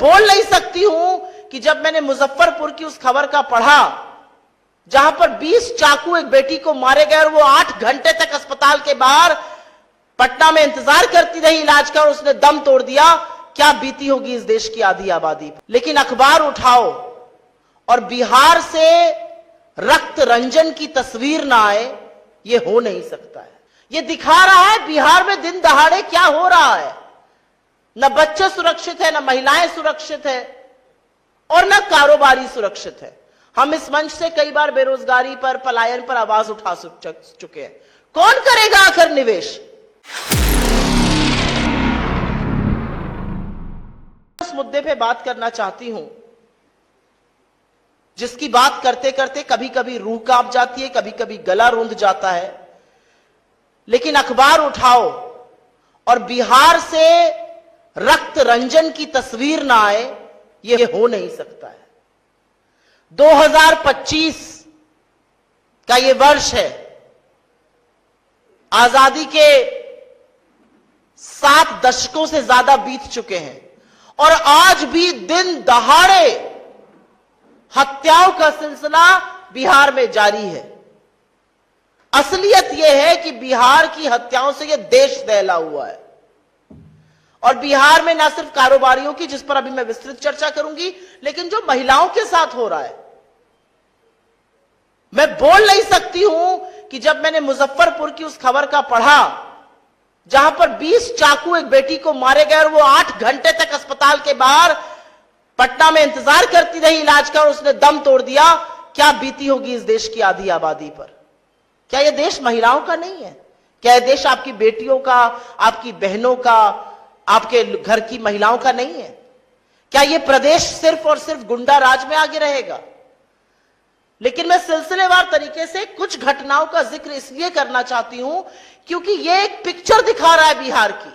बोल नहीं सकती हूं कि जब मैंने मुजफ्फरपुर की उस खबर का पढ़ा जहां पर 20 चाकू एक बेटी को मारे गए और वो 8 घंटे तक अस्पताल के बाहर पटना में इंतजार करती रही इलाज का और उसने दम तोड़ दिया, क्या बीती होगी इस देश की आधी आबादी पर। लेकिन अखबार उठाओ और बिहार से रक्त रंजन की तस्वीर ना आए, ये हो नहीं सकता है। ये दिखा रहा है बिहार में दिन दहाड़े क्या हो रहा है। न बच्चे सुरक्षित है, न महिलाएं सुरक्षित है और न कारोबारी सुरक्षित है। हम इस मंच से कई बार बेरोजगारी पर, पलायन पर आवाज उठा चुके हैं। कौन करेगा आखिर निवेश? उस मुद्दे पे बात करना चाहती हूं जिसकी बात करते करते कभी कभी रूह कांप जाती है, कभी कभी गला रूंध जाता है। लेकिन अखबार उठाओ और बिहार से रक्त रंजन की तस्वीर ना आए, यह हो नहीं सकता है। 2025 का यह वर्ष है। आजादी के 7 दशकों से ज्यादा बीत चुके हैं और आज भी दिन दहाड़े हत्याओं का सिलसिला बिहार में जारी है। असलियत यह है कि बिहार की हत्याओं से यह देश दहला हुआ है। और बिहार में न सिर्फ कारोबारियों की, जिस पर अभी मैं विस्तृत चर्चा करूंगी, लेकिन जो महिलाओं के साथ हो रहा है। मैं बोल नहीं सकती हूं कि जब मैंने मुजफ्फरपुर की उस खबर का पढ़ा जहां पर 20 चाकू एक बेटी को मारे गए और वो 8 घंटे तक अस्पताल के बाहर पटना में इंतजार करती रही इलाज का और उसने दम तोड़ दिया, क्या बीती होगी इस देश की आधी आबादी पर। क्या यह देश महिलाओं का नहीं है? क्या यह देश आपकी बेटियों का, आपकी बहनों का, आपके घर की महिलाओं का नहीं है? क्या यह प्रदेश सिर्फ और सिर्फ गुंडा राज में आगे रहेगा? लेकिन मैं सिलसिलेवार तरीके से कुछ घटनाओं का जिक्र इसलिए करना चाहती हूं क्योंकि यह एक पिक्चर दिखा रहा है बिहार की।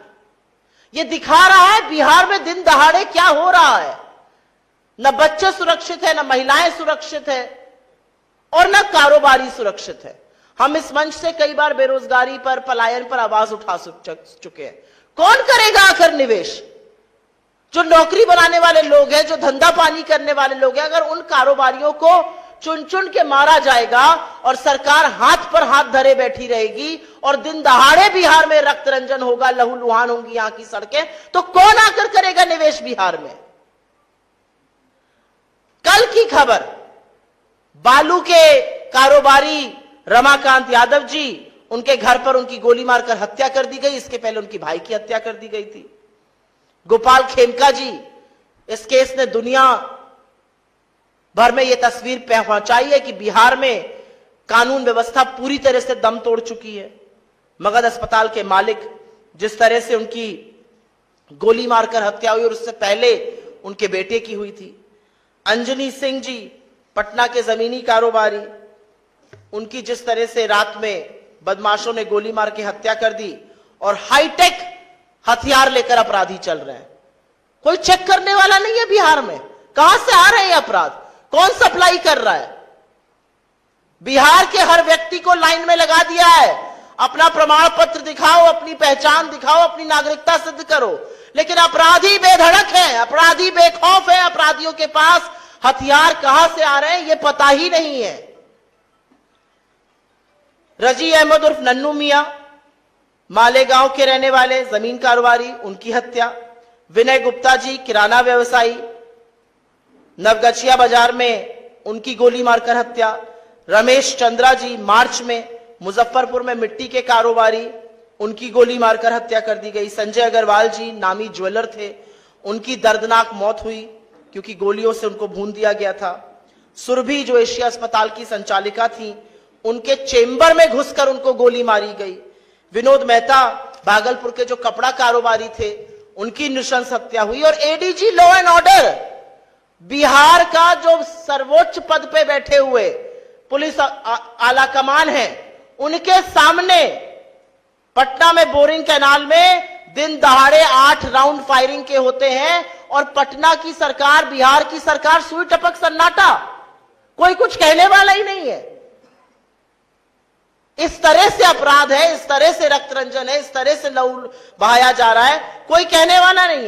यह दिखा रहा है बिहार में दिन दहाड़े क्या हो रहा है। न बच्चे सुरक्षित है, न महिलाएं सुरक्षित है और न कारोबारी सुरक्षित है। हम इस मंच से कई बार बेरोजगारी पर, पलायन पर आवाज उठा चुके हैं। कौन करेगा आखिर निवेश? जो नौकरी बनाने वाले लोग हैं, जो धंधा पानी करने वाले लोग हैं, अगर उन कारोबारियों को चुन चुन के मारा जाएगा और सरकार हाथ पर हाथ धरे बैठी रहेगी और दिन दहाड़े बिहार में रक्त रंजन होगा, लहूलुहान होंगी यहां की सड़कें, तो कौन आकर करेगा निवेश बिहार में? कल की खबर, बालू के कारोबारी रमाकांत यादव जी, उनके घर पर उनकी गोली मारकर हत्या कर दी गई। इसके पहले उनकी भाई की हत्या कर दी गई थी। गोपाल खेमका जी, इस केस ने दुनिया भर में यह तस्वीर पहुंचाई है कि बिहार में कानून व्यवस्था पूरी तरह से दम तोड़ चुकी है। मगध अस्पताल के मालिक, जिस तरह से उनकी गोली मारकर हत्या हुई और उससे पहले उनके बेटे की हुई थी। अंजनी सिंह जी, पटना के जमीनी कारोबारी, उनकी जिस तरह से रात में बदमाशों ने गोली मार के हत्या कर दी और हाईटेक हथियार लेकर अपराधी चल रहे हैं। कोई चेक करने वाला नहीं है बिहार में। कहां से आ रहे हैं अपराध? कौन सप्लाई कर रहा है? बिहार के हर व्यक्ति को लाइन में लगा दिया है। अपना प्रमाण पत्र दिखाओ, अपनी पहचान दिखाओ, अपनी नागरिकता सिद्ध करो। लेकिन अपराधी बेधड़क है, अपराधी बेखौफ है। अपराधियों के पास हथियार कहां से आ रहे हैं यह पता ही नहीं है। रजी अहमद उर्फ नन्नू मियां, मालेगांव के रहने वाले जमीन कारोबारी, उनकी हत्या। विनय गुप्ता जी, किराना व्यवसायी, नवगछिया बाजार में उनकी गोली मारकर हत्या। रमेश चंद्रा जी, मार्च में मुजफ्फरपुर में मिट्टी के कारोबारी, उनकी गोली मारकर हत्या कर दी गई। संजय अग्रवाल जी, नामी ज्वेलर थे, उनकी दर्दनाक मौत हुई क्योंकि गोलियों से उनको भून दिया गया था। सुरभि, जो एशिया अस्पताल की संचालिका थी, उनके चेंबर में घुसकर उनको गोली मारी गई। विनोद मेहता, भागलपुर के जो कपड़ा कारोबारी थे, उनकी नृशंस हत्या हुई। और ADG law and order, Bihar का जो सर्वोच्च पद पे बैठे हुए पुलिस आला कमान है, उनके सामने पटना में बोरिंग कैनाल में दिन दहाड़े 8 राउंड फायरिंग के होते हैं और पटना की सरकार, बिहार की सरकार सुई टपक सन्नाटा, कोई कुछ कहने वाला ही नहीं है। इस तरह से अपराध है, इस तरह से रक्त रंजन है, इस तरह से लहू बहाया जा रहा है, कोई कहने वाला नहीं है।